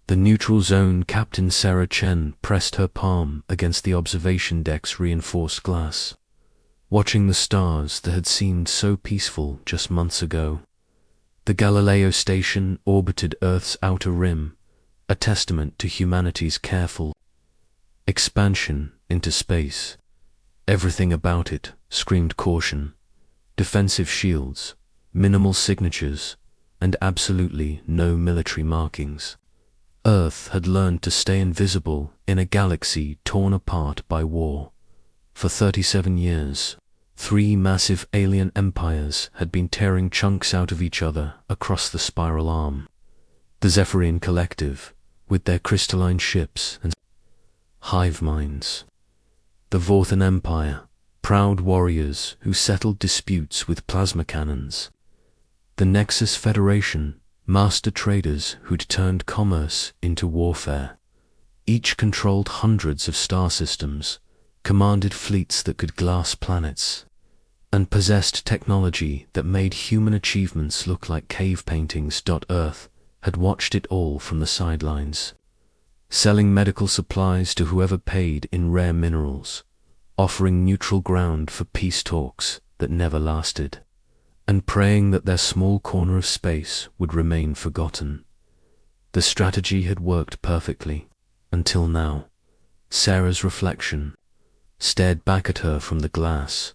The neutral zone Captain Sarah Chen pressed her palm against the observation deck's reinforced glass, watching the stars that had seemed so peaceful just months ago. The Galileo station orbited Earth's outer rim, a testament to humanity's careful expansion into space. Everything about it screamed caution: defensive shields, minimal signatures, and absolutely no military markings. Earth had learned to stay invisible in a galaxy torn apart by war. For 37 years, 3 massive alien empires had been tearing chunks out of each other across the spiral arm. The Zephyrian Collective, with their crystalline ships and hive minds. The Vorthan Empire, proud warriors who settled disputes with plasma cannons. The Nexus Federation, master traders who'd turned commerce into warfare. Each controlled hundreds of star systems, commanded fleets that could glass planets, and possessed technology that made human achievements look like cave paintings. Earth had watched it all from the sidelines, selling medical supplies to whoever paid in rare minerals, offering neutral ground for peace talks that never lasted, and praying that their small corner of space would remain forgotten. The strategy had worked perfectly, until now. Sarah's reflection stared back at her from the glass,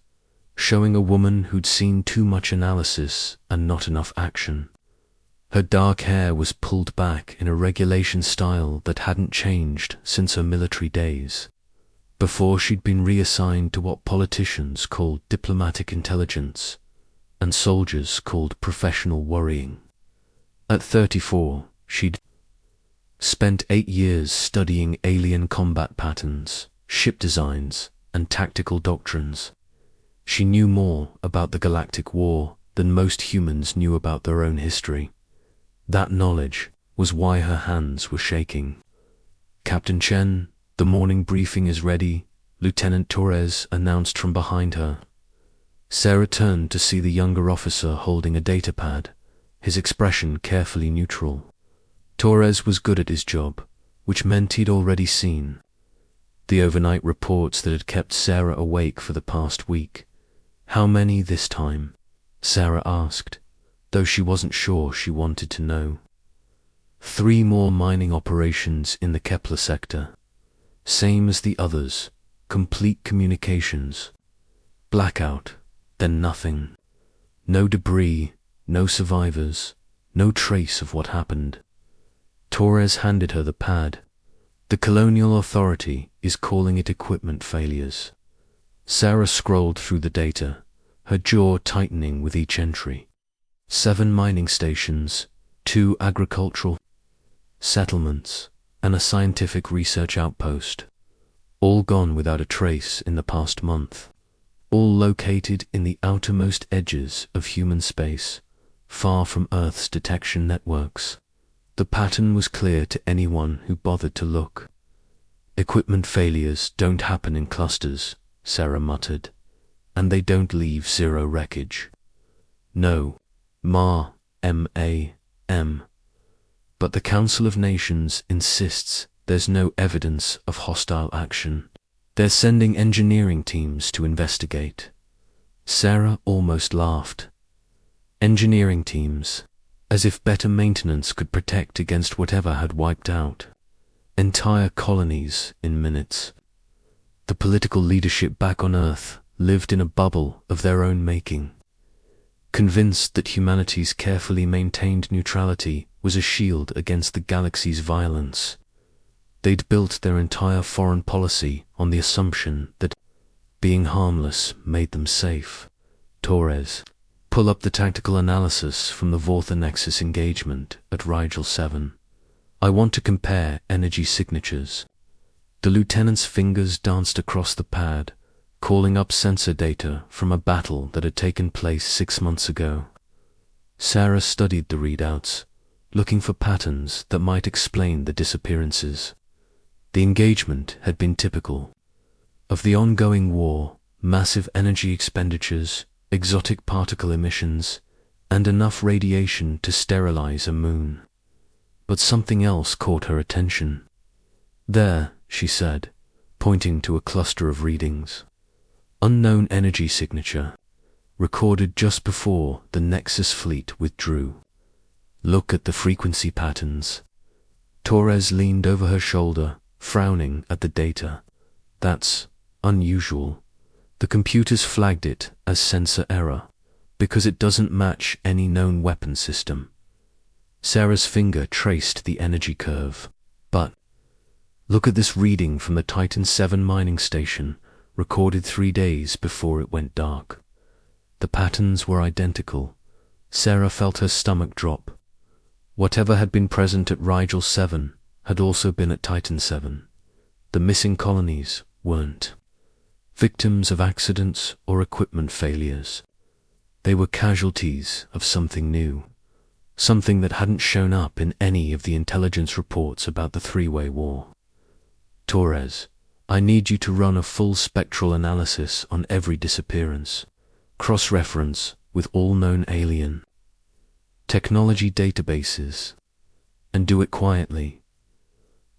showing a woman who'd seen too much analysis and not enough action. Her dark hair was pulled back in a regulation style that hadn't changed since her military days, before she'd been reassigned to what politicians called diplomatic intelligence, and soldiers called professional worrying. At 34, she'd spent 8 years studying alien combat patterns, ship designs, and tactical doctrines. She knew more about the galactic war than most humans knew about their own history. That knowledge was why her hands were shaking. "Captain Chen, the morning briefing is ready," Lieutenant Torres announced from behind her. Sarah turned to see the younger officer holding a datapad, his expression carefully neutral. Torres was good at his job, which meant he'd already seen the overnight reports that had kept Sarah awake for the past week. How many this time? Sarah asked, though she wasn't sure she wanted to know. 3 more mining operations in the Kepler sector. Same as the others, complete communications. Blackout. Then nothing. No debris, no survivors, no trace of what happened. Torres handed her the pad. "The Colonial Authority is calling it equipment failures." Sarah scrolled through the data, her jaw tightening with each entry. 7 mining stations, 2 agricultural settlements, and a scientific research outpost. All gone without a trace in the past month. All located in the outermost edges of human space, far from Earth's detection networks. The pattern was clear to anyone who bothered to look. "Equipment failures don't happen in clusters," Sarah muttered, "and they don't leave zero wreckage. No, M. But the Council of Nations insists there's no evidence of hostile action. They're sending engineering teams to investigate." Sarah almost laughed. Engineering teams, as if better maintenance could protect against whatever had wiped out entire colonies in minutes. The political leadership back on Earth lived in a bubble of their own making, convinced that humanity's carefully maintained neutrality was a shield against the galaxy's violence. They'd built their entire foreign policy on the assumption that being harmless made them safe. Torres, pull up the tactical analysis from the Vortha Nexus engagement at Rigel 7. I want to compare energy signatures. The lieutenant's fingers danced across the pad, calling up sensor data from a battle that had taken place 6 months ago. Sarah studied the readouts, looking for patterns that might explain the disappearances. The engagement had been typical of the ongoing war: massive energy expenditures, exotic particle emissions, and enough radiation to sterilize a moon. But something else caught her attention. "There," she said, pointing to a cluster of readings. "Unknown energy signature, recorded just before the Nexus fleet withdrew. Look at the frequency patterns." Torres leaned over her shoulder, frowning at the data. "That's unusual. The computers flagged it as sensor error, because it doesn't match any known weapon system." Sarah's finger traced the energy curve. "But look at this reading from the Titan 7 mining station, recorded 3 days before it went dark." The patterns were identical. Sarah felt her stomach drop. Whatever had been present at Rigel 7 had also been at Titan 7. The missing colonies weren't victims of accidents or equipment failures. They were casualties of something new, something that hadn't shown up in any of the intelligence reports about the three-way war. "Torres, I need you to run a full spectral analysis on every disappearance. Cross-reference with all known alien technology databases, and do it quietly.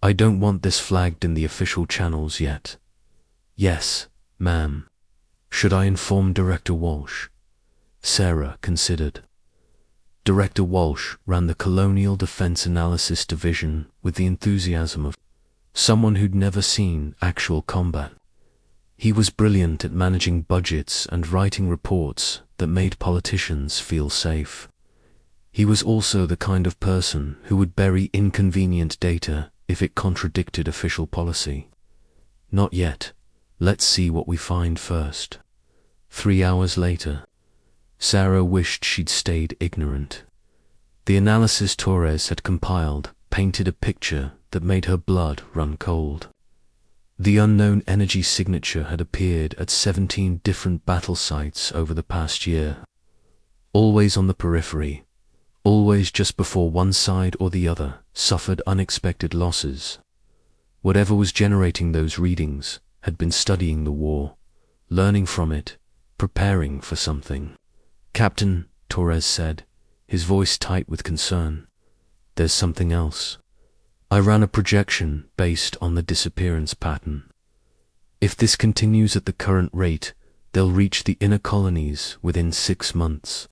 I don't want this flagged in the official channels yet." "Yes, ma'am." "Should I inform Director Walsh?" Sarah considered. Director Walsh ran the Colonial Defense Analysis Division with the enthusiasm of someone who'd never seen actual combat. He was brilliant at managing budgets and writing reports that made politicians feel safe. He was also the kind of person who would bury inconvenient data if it contradicted official policy. "Not yet. Let's see what we find first." 3 hours later, Sarah wished she'd stayed ignorant. The analysis Torres had compiled painted a picture that made her blood run cold. The unknown energy signature had appeared at 17 different battle sites over the past year, always on the periphery, always just before one side or the other suffered unexpected losses. Whatever was generating those readings had been studying the war, learning from it, preparing for something. "Captain," Torres said, his voice tight with concern, "there's something else. I ran a projection based on the disappearance pattern. If this continues at the current rate, they'll reach the inner colonies within 6 months."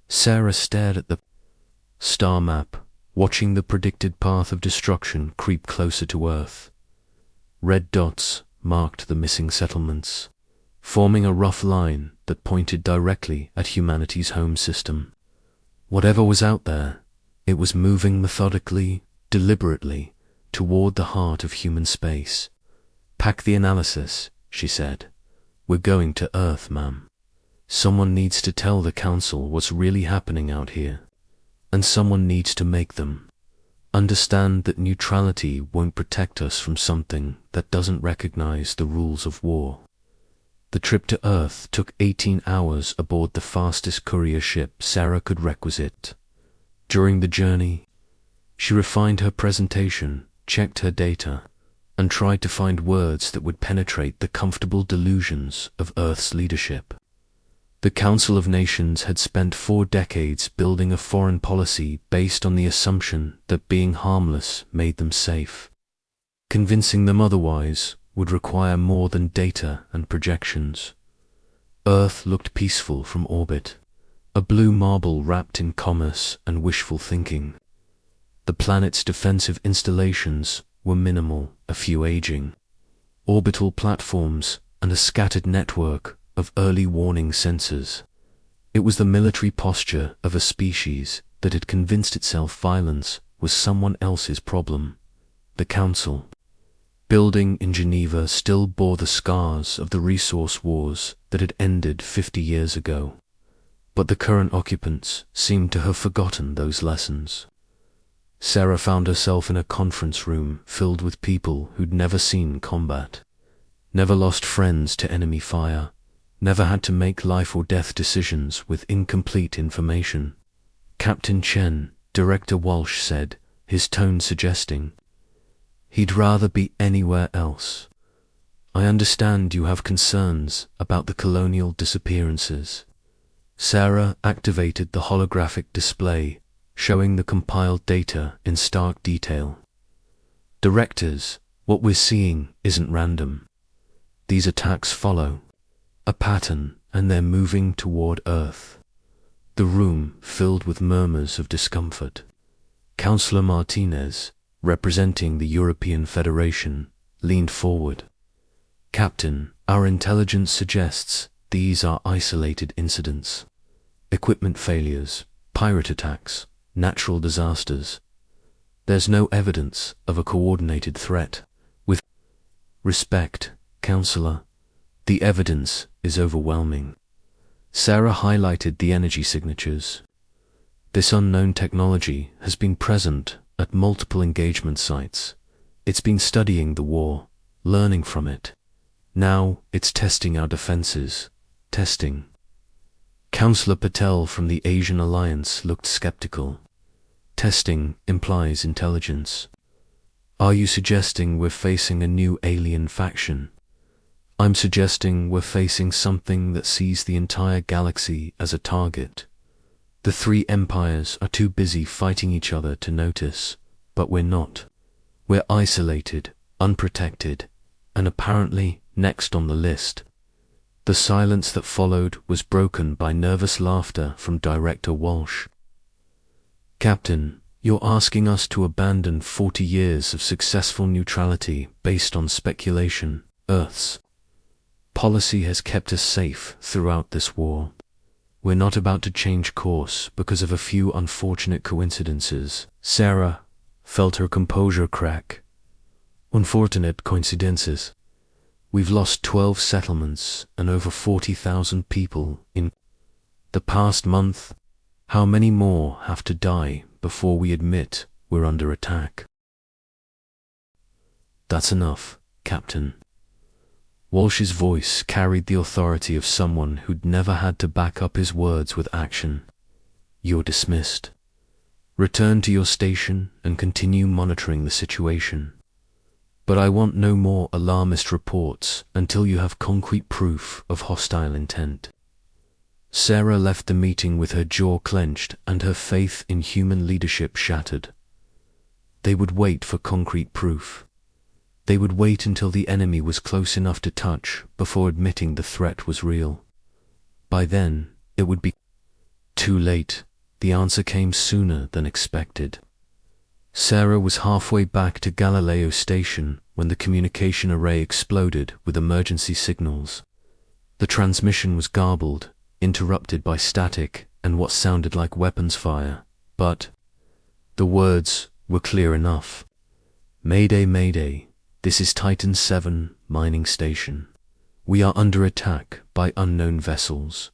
Sarah stared at the star map, watching the predicted path of destruction creep closer to Earth. Red dots marked the missing settlements, forming a rough line that pointed directly at humanity's home system. Whatever was out there, it was moving methodically, deliberately, toward the heart of human space. "Pack the analysis," she said. "We're going to Earth, ma'am. Someone needs to tell the Council what's really happening out here, and someone needs to make them understand that neutrality won't protect us from something that doesn't recognize the rules of war." The trip to Earth took 18 hours aboard the fastest courier ship Sarah could requisite. During the journey, she refined her presentation, checked her data, and tried to find words that would penetrate the comfortable delusions of Earth's leadership. The Council of Nations had spent 4 decades building a foreign policy based on the assumption that being harmless made them safe. Convincing them otherwise would require more than data and projections. Earth looked peaceful from orbit, a blue marble wrapped in commerce and wishful thinking. The planet's defensive installations were minimal, a few aging orbital platforms, and a scattered network of early warning sensors. It was the military posture of a species that had convinced itself violence was someone else's problem. The Council building in Geneva still bore the scars of the resource wars that had ended 50 years ago, but the current occupants seemed to have forgotten those lessons. Sarah found herself in a conference room filled with people who'd never seen combat, never lost friends to enemy fire, never had to make life or death decisions with incomplete information. "Captain Chen," Director Walsh said, his tone suggesting he'd rather be anywhere else. "I understand you have concerns about the colonial disappearances." Sarah activated the holographic display, showing the compiled data in stark detail. Directors, what we're seeing isn't random. These attacks follow a pattern, and they're moving toward Earth. The room filled with murmurs of discomfort. Councillor Martinez, representing the European Federation, leaned forward. Captain, our intelligence suggests these are isolated incidents. Equipment failures, pirate attacks, natural disasters. There's no evidence of a coordinated threat. With respect, Councillor, the evidence is overwhelming. Sarah highlighted the energy signatures. This unknown technology has been present at multiple engagement sites. It's been studying the war, learning from it. Now it's testing our defenses. Testing. Councillor Patel from the Asian Alliance looked skeptical. Testing implies intelligence. Are you suggesting we're facing a new alien faction? I'm suggesting we're facing something that sees the entire galaxy as a target. The three empires are too busy fighting each other to notice, but we're not. We're isolated, unprotected, and apparently next on the list. The silence that followed was broken by nervous laughter from Director Walsh. Captain, you're asking us to abandon 40 years of successful neutrality based on speculation. Earth's policy has kept us safe throughout this war. We're not about to change course because of a few unfortunate coincidences. Sarah felt her composure crack. Unfortunate coincidences. We've lost 12 settlements and over 40,000 people in the past month. How many more have to die before we admit we're under attack? That's enough, Captain. Walsh's voice carried the authority of someone who'd never had to back up his words with action. You're dismissed. Return to your station and continue monitoring the situation. But I want no more alarmist reports until you have concrete proof of hostile intent. Sarah left the meeting with her jaw clenched and her faith in human leadership shattered. They would wait for concrete proof. They would wait until the enemy was close enough to touch before admitting the threat was real. By then, it would be too late. The answer came sooner than expected. Sarah was halfway back to Galileo Station when the communication array exploded with emergency signals. The transmission was garbled, interrupted by static and what sounded like weapons fire, but the words were clear enough. Mayday, Mayday. This is Titan 7 mining station. We are under attack by unknown vessels.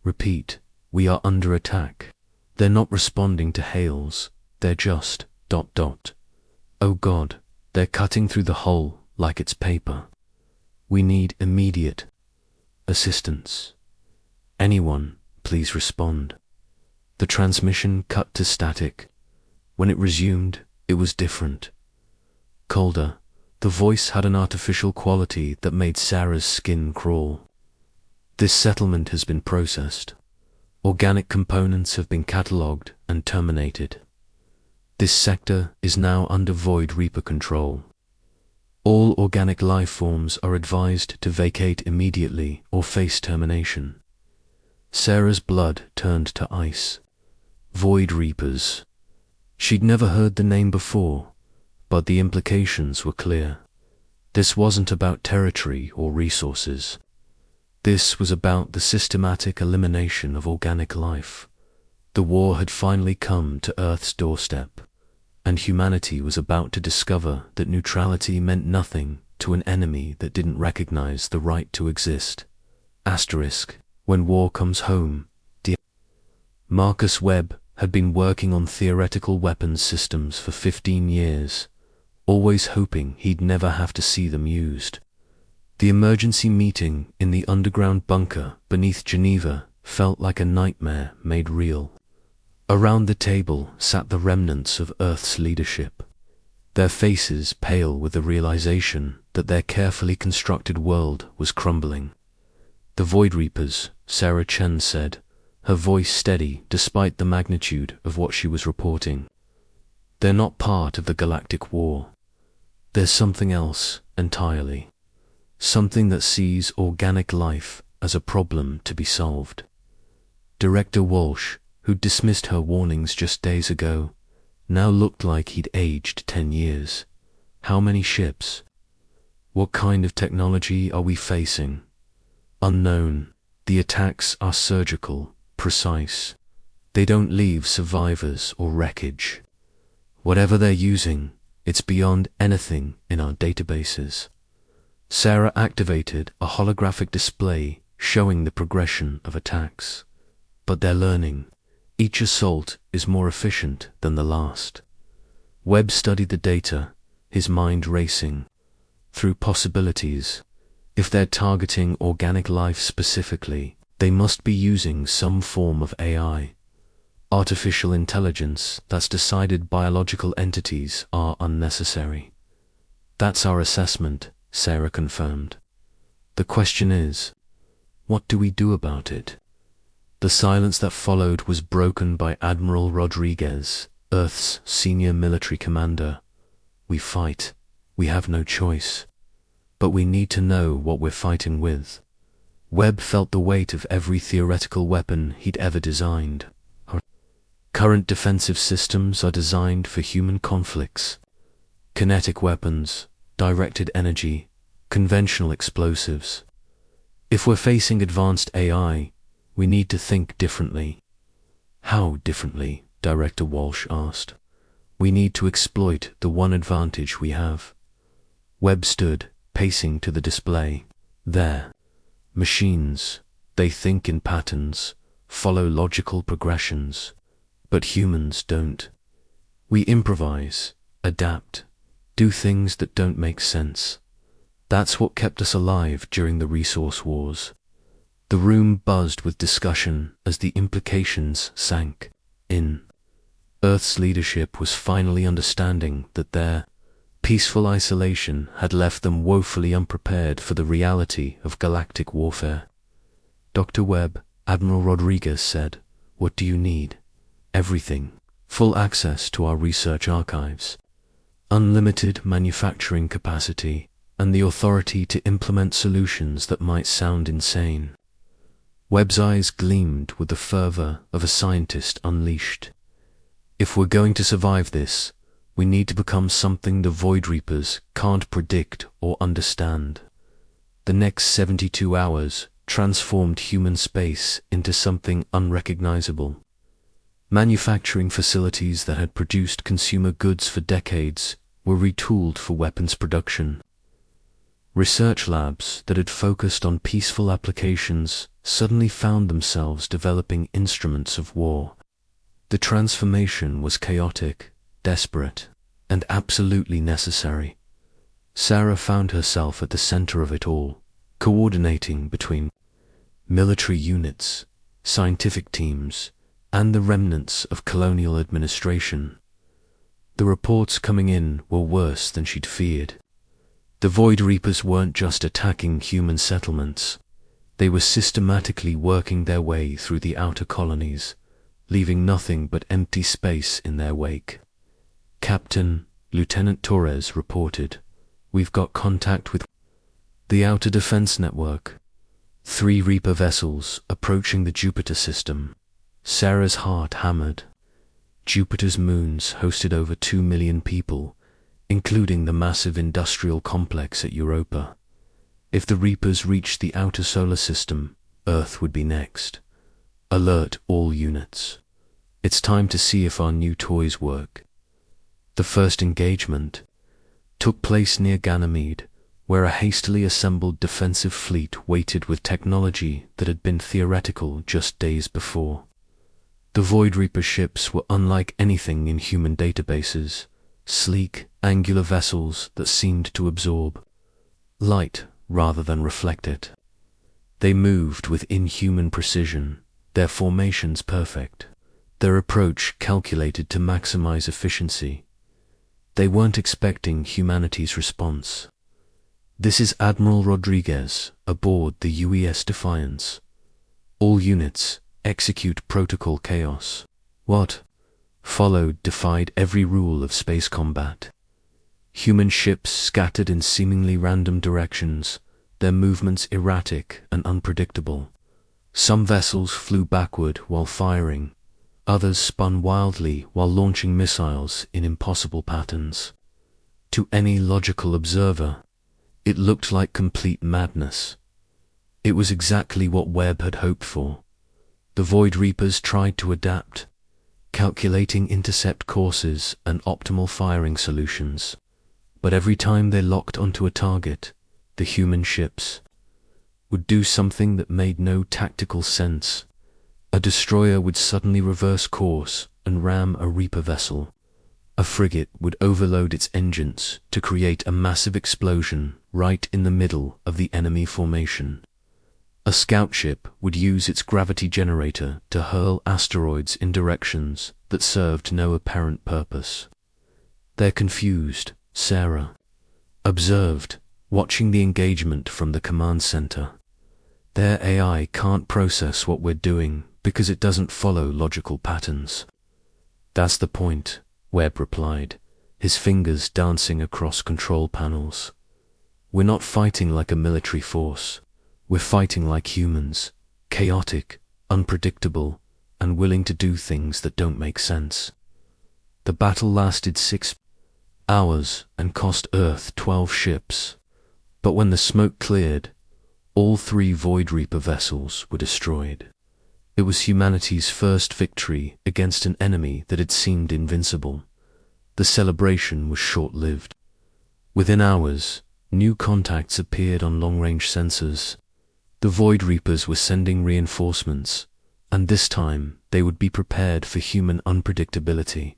Repeat, we are under attack. They're not responding to hails. They're just ... Oh God, they're cutting through the hull like it's paper. We need immediate assistance. Anyone, please respond. The transmission cut to static. When it resumed, it was different. Colder. The voice had an artificial quality that made Sarah's skin crawl. This settlement has been processed. Organic components have been catalogued and terminated. This sector is now under Void Reaper control. All organic life forms are advised to vacate immediately or face termination. Sarah's blood turned to ice. Void Reapers. She'd never heard the name before, but the implications were clear. This wasn't about territory or resources. This was about the systematic elimination of organic life. The war had finally come to Earth's doorstep, and humanity was about to discover that neutrality meant nothing to an enemy that didn't recognize the right to exist. Asterisk, when war comes home, Marcus Webb had been working on theoretical weapons systems for 15 years, always hoping he'd never have to see them used. The emergency meeting in the underground bunker beneath Geneva felt like a nightmare made real. Around the table sat the remnants of Earth's leadership, their faces pale with the realization that their carefully constructed world was crumbling. The Void Reapers, Sarah Chen said, her voice steady despite the magnitude of what she was reporting. "They're not part of the galactic war. There's something else entirely. Something that sees organic life as a problem to be solved." Director Walsh, who dismissed her warnings just days ago, now looked like he'd aged 10 years. "How many ships? What kind of technology are we facing?" "Unknown. The attacks are surgical, precise. They don't leave survivors or wreckage. Whatever they're using, it's beyond anything in our databases." Sarah activated a holographic display showing the progression of attacks. "But they're learning. Each assault is more efficient than the last." Webb studied the data, his mind racing through possibilities. If they're targeting organic life specifically, they must be using some form of AI. Artificial intelligence that's decided biological entities are unnecessary. "That's our assessment," Sarah confirmed. "The question is, what do we do about it?" The silence that followed was broken by Admiral Rodriguez, Earth's senior military commander. "We fight. We have no choice. But we need to know what we're fighting with." Webb felt the weight of every theoretical weapon he'd ever designed. Our current defensive systems are designed for human conflicts. Kinetic weapons, directed energy, conventional explosives. If we're facing advanced AI, we need to think differently. "How differently?" Director Walsh asked. "We need to exploit the one advantage we have." Webb stood, pacing to the display. "There. Machines. They think in patterns, follow logical progressions. But humans don't. We improvise, adapt, do things that don't make sense. That's what kept us alive during the resource wars." The room buzzed with discussion as the implications sank in. Earth's leadership was finally understanding that their peaceful isolation had left them woefully unprepared for the reality of galactic warfare. "Dr. Webb," Admiral Rodriguez said, "what do you need?" "Everything. Full access to our research archives, unlimited manufacturing capacity, and the authority to implement solutions that might sound insane." Webb's eyes gleamed with the fervor of a scientist unleashed. "If we're going to survive this, we need to become something the Void Reapers can't predict or understand." The next 72 hours transformed human space into something unrecognizable. Manufacturing facilities that had produced consumer goods for decades were retooled for weapons production. Research labs that had focused on peaceful applications suddenly found themselves developing instruments of war. The transformation was chaotic, desperate, and absolutely necessary. Sarah found herself at the center of it all, coordinating between military units, scientific teams, and the remnants of colonial administration. The reports coming in were worse than she'd feared. The Void Reapers weren't just attacking human settlements. They were systematically working their way through the outer colonies, leaving nothing but empty space in their wake. "Captain," Lieutenant Torres reported, "we've got contact with the Outer Defense Network. 3 Reaper vessels approaching the Jupiter system." Sarah's heart hammered. Jupiter's moons hosted over 2 million people, including the massive industrial complex at Europa. If the Reapers reached the outer solar system, Earth would be next. "Alert all units. It's time to see if our new toys work." The first engagement took place near Ganymede, where a hastily assembled defensive fleet waited with technology that had been theoretical just days before. The Void Reaper ships were unlike anything in human databases, sleek, angular vessels that seemed to absorb light rather than reflect it. They moved with inhuman precision, their formations perfect, their approach calculated to maximize efficiency. They weren't expecting humanity's response. "This is Admiral Rodriguez aboard the UES Defiance. All units, execute protocol chaos. What followed defied every rule of space combat. Human ships scattered in seemingly random directions, their movements erratic and unpredictable. Some vessels flew backward while firing, others spun wildly while launching missiles in impossible patterns. To any logical observer, it looked like complete madness. It was exactly what Webb had hoped for. The Void Reapers tried to adapt, calculating intercept courses and optimal firing solutions. But every time they locked onto a target, the human ships would do something that made no tactical sense. A destroyer would suddenly reverse course and ram a Reaper vessel. A frigate would overload its engines to create a massive explosion right in the middle of the enemy formation. A scout ship would use its gravity generator to hurl asteroids in directions that served no apparent purpose. They're confused, Sarah observed, watching the engagement from the command center. Their AI can't process what we're doing because it doesn't follow logical patterns. That's the point, Webb replied, his fingers dancing across control panels. We're not fighting like a military force. We're fighting like humans, chaotic, unpredictable, and willing to do things that don't make sense. The battle lasted 6 hours and cost Earth 12 ships, but when the smoke cleared, all 3 Void Reaper vessels were destroyed. It was humanity's first victory against an enemy that had seemed invincible. The celebration was short-lived. Within hours, new contacts appeared on long-range sensors. The Void Reapers were sending reinforcements, and this time they would be prepared for human unpredictability.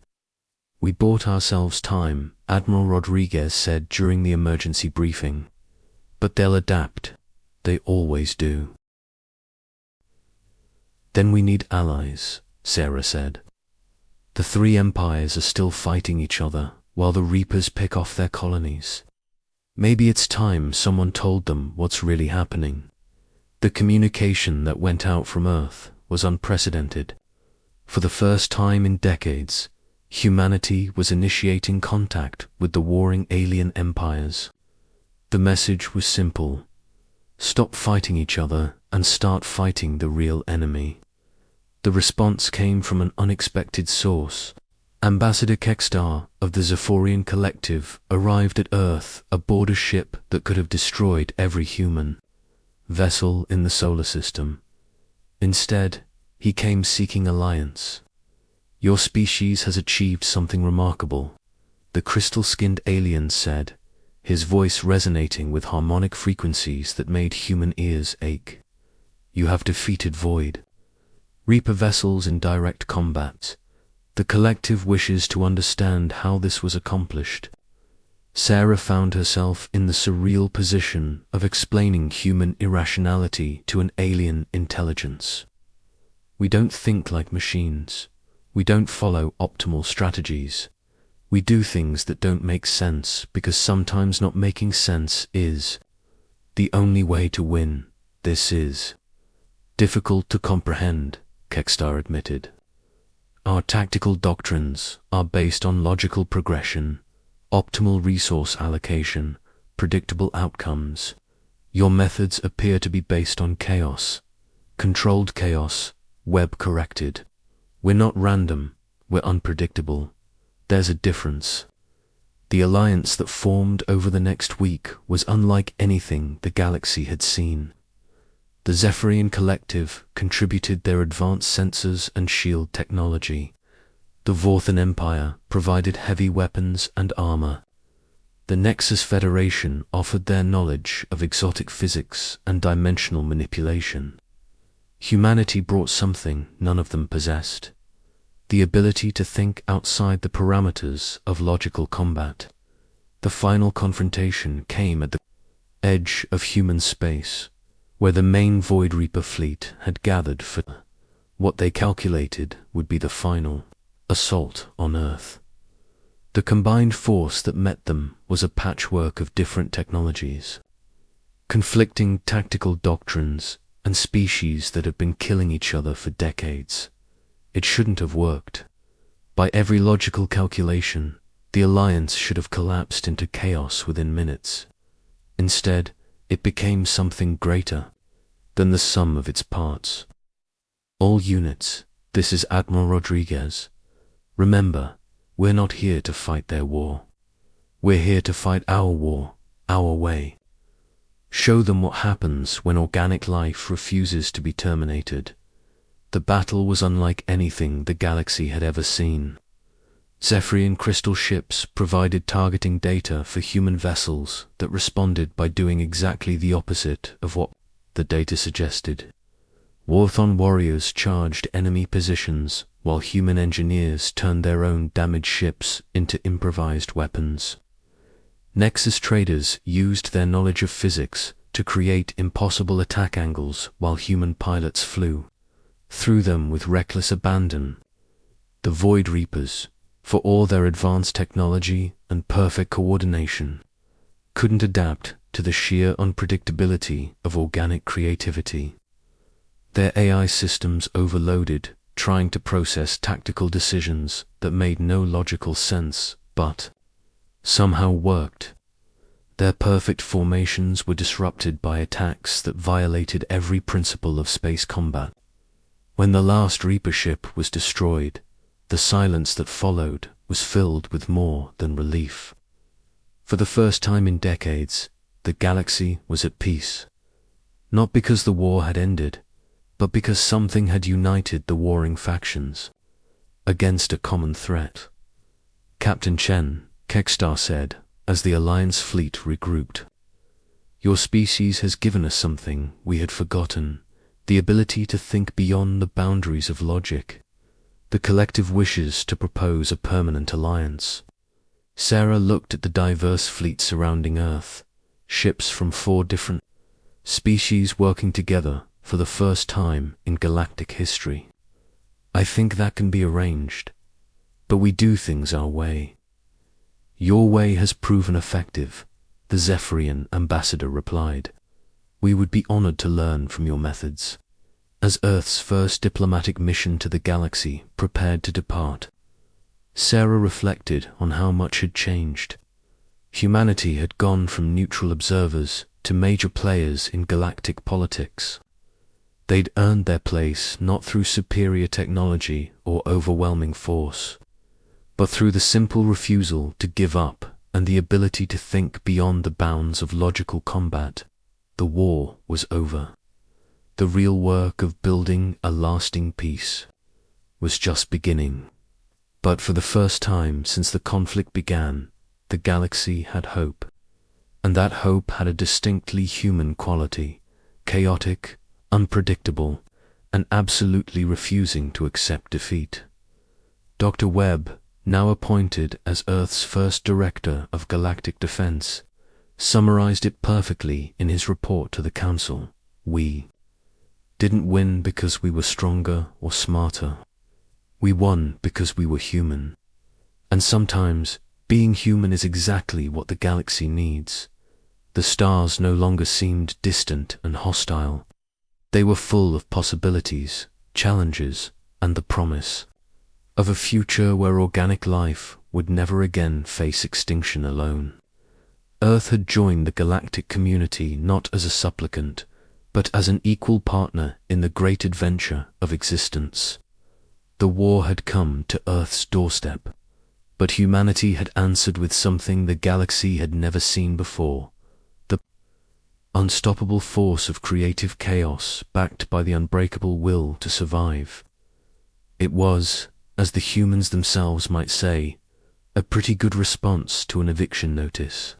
We bought ourselves time, Admiral Rodriguez said during the emergency briefing. But they'll adapt. They always do. Then we need allies, Sarah said. The 3 empires are still fighting each other while the Reapers pick off their colonies. Maybe it's time someone told them what's really happening. The communication that went out from Earth was unprecedented. For the first time in decades, humanity was initiating contact with the warring alien empires. The message was simple: stop fighting each other and start fighting the real enemy. The response came from an unexpected source. Ambassador Kekstar of the Zephyrian Collective arrived at Earth aboard a ship that could have destroyed every human vessel in the solar system. Instead, he came seeking alliance. Your species has achieved something remarkable, the crystal-skinned alien said, his voice resonating with harmonic frequencies that made human ears ache. You have defeated Void Reaper vessels in direct combat. The collective wishes to understand how this was accomplished. Sarah found herself in the surreal position of explaining human irrationality to an alien intelligence. We don't think like machines. We don't follow optimal strategies. We do things that don't make sense because sometimes not making sense is the only way to win. This is difficult to comprehend, Kekstar admitted. Our tactical doctrines are based on logical progression, optimal resource allocation, predictable outcomes. Your methods appear to be based on chaos. Controlled chaos, Webb corrected. We're not random, we're unpredictable. There's a difference. The alliance that formed over the next week was unlike anything the galaxy had seen. The Zephyrian Collective contributed their advanced sensors and shield technology. The Vorthan Empire provided heavy weapons and armor. The Nexus Federation offered their knowledge of exotic physics and dimensional manipulation. Humanity brought something none of them possessed: the ability to think outside the parameters of logical combat. The final confrontation came at the edge of human space, where the main Void Reaper fleet had gathered for what they calculated would be the final assault on Earth. The combined force that met them was a patchwork of different technologies, conflicting tactical doctrines, and species that have been killing each other for decades. It shouldn't have worked. By every logical calculation, the alliance should have collapsed into chaos within minutes. Instead, it became something greater than the sum of its parts. All units, this is Admiral Rodriguez. Remember, we're not here to fight their war. We're here to fight our war, our way. Show them what happens when organic life refuses to be terminated. The battle was unlike anything the galaxy had ever seen. Zephyrian crystal ships provided targeting data for human vessels that responded by doing exactly the opposite of what the data suggested. Warthon warriors charged enemy positions, while human engineers turned their own damaged ships into improvised weapons. Nexus traders used their knowledge of physics to create impossible attack angles while human pilots flew through them with reckless abandon. The Void Reapers, for all their advanced technology and perfect coordination, couldn't adapt to the sheer unpredictability of organic creativity. Their AI systems overloaded, trying to process tactical decisions that made no logical sense, but somehow worked. Their perfect formations were disrupted by attacks that violated every principle of space combat. When the last Reaper ship was destroyed, the silence that followed was filled with more than relief. For the first time in decades, the galaxy was at peace. Not because the war had ended, but because something had united the warring factions against a common threat. Captain Chen, Kekstar said, as the Alliance fleet regrouped. Your species has given us something we had forgotten, the ability to think beyond the boundaries of logic. The collective wishes to propose a permanent alliance. Sarah looked at the diverse fleet surrounding Earth, ships from 4 different species working together for the first time in galactic history. I think that can be arranged, but we do things our way. Your way has proven effective, the Zephyrian ambassador replied. We would be honored to learn from your methods. As Earth's first diplomatic mission to the galaxy prepared to depart, Sarah reflected on how much had changed. Humanity had gone from neutral observers to major players in galactic politics. They'd earned their place not through superior technology or overwhelming force, but through the simple refusal to give up and the ability to think beyond the bounds of logical combat. The war was over. The real work of building a lasting peace was just beginning. But for the first time since the conflict began, the galaxy had hope. And that hope had a distinctly human quality, chaotic, unpredictable, and absolutely refusing to accept defeat. Dr. Webb, now appointed as Earth's first Director of Galactic Defense, summarized it perfectly in his report to the Council. We didn't win because we were stronger or smarter. We won because we were human. And sometimes, being human is exactly what the galaxy needs. The stars no longer seemed distant and hostile. They were full of possibilities, challenges, and the promise of a future where organic life would never again face extinction alone. Earth had joined the galactic community not as a supplicant, but as an equal partner in the great adventure of existence. The war had come to Earth's doorstep, but humanity had answered with something the galaxy had never seen before: the unstoppable force of creative chaos backed by the unbreakable will to survive. It was, as the humans themselves might say, a pretty good response to an eviction notice.